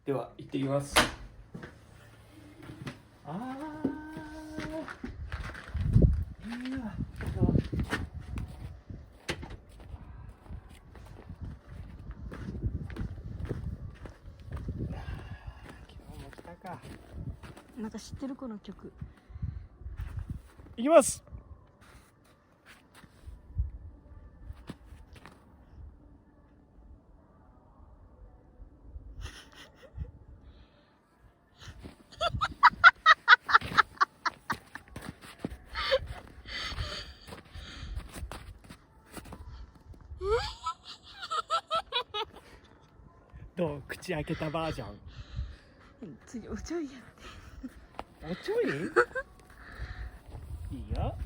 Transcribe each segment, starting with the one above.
では行ってきます。ああ。なんか知ってるこの曲。いきます。どう？口開けたバージョン。次おちょいやって。おちょい？いいよ。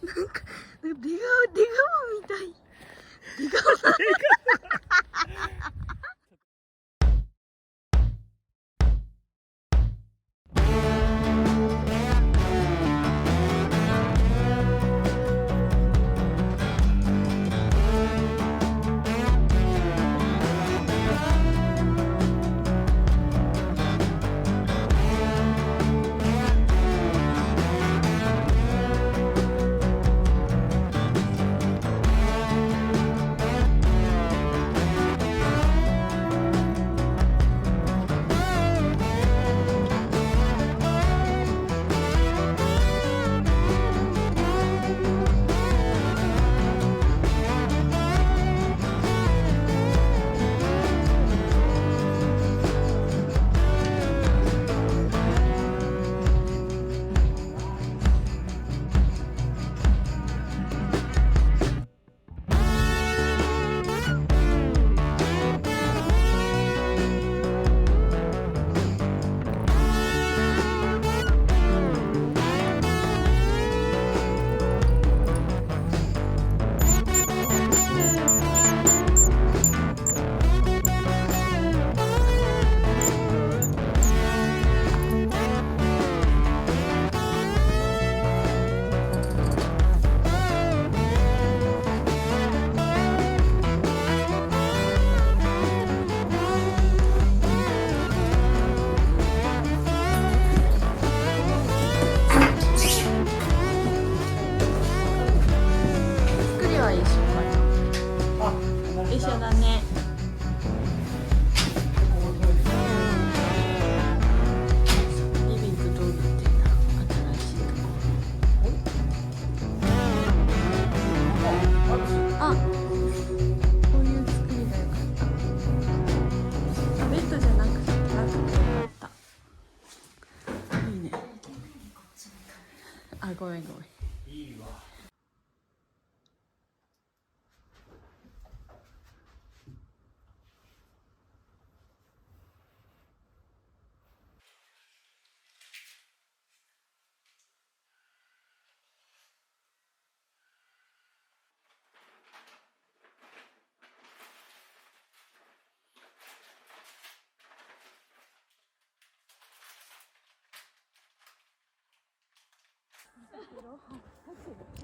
なんか出顔みたい。出顔。一緒だね。リビングどうなってんだ。新しいとこ。あ、こういう作りが良かった。ベッドじゃなくてよかった。いいね。あ、ごめんごめん。いいわ。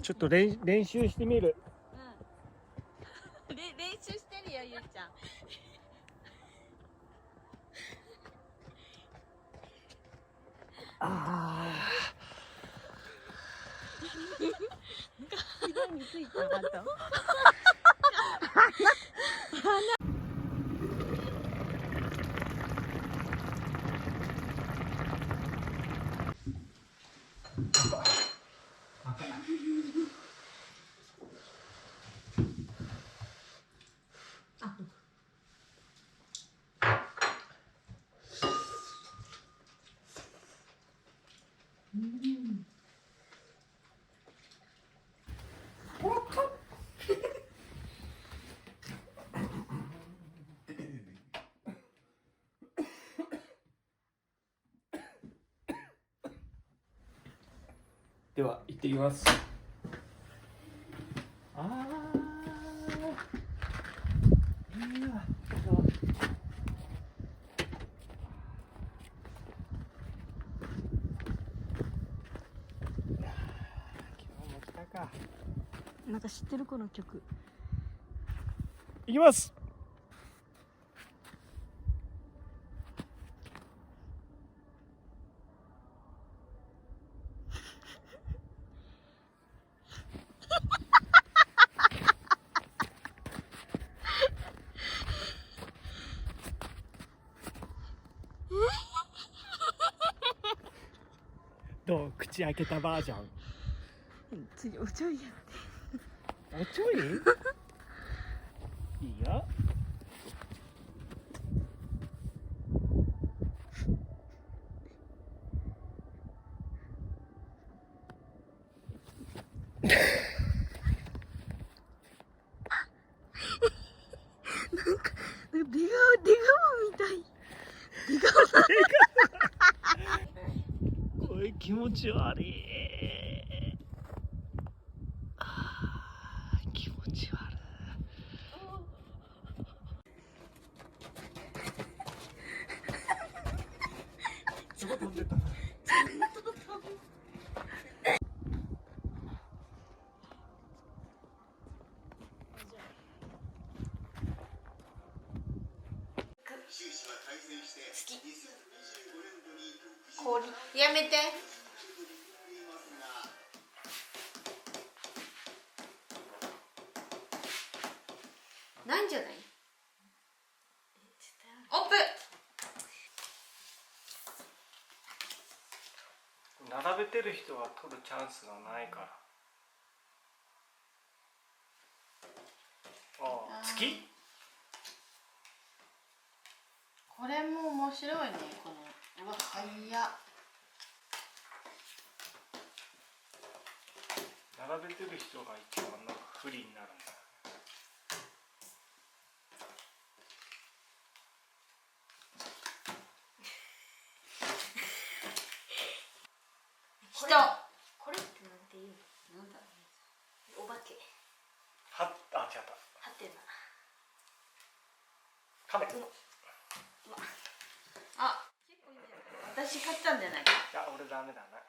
ちょっと練習してみる。練習してるよ、ゆうちゃん。ああ。膝についたあと。では行ってきます。ああ。いいわ。なんか知ってるこの曲。いきます。どう、口開けたバージョン。次おちょいやって。おちょい。いいよ。なんか出川みたい。出川。これ気持ち悪い。気持ち悪い。そこ飛んでた。氷やめて。なんじゃない。オープン。並べてる人は取るチャンスがないから。ああ、月。これも面白いね。このうわ早っ。並べてる人が一番なんか不利になるんだ。人。これってなんていうの。なんだろう。お化け。は、あ、違った。はてな。カメ。あ、結構いいんじゃない。私買ったんじゃないか。いや、俺ダメだな。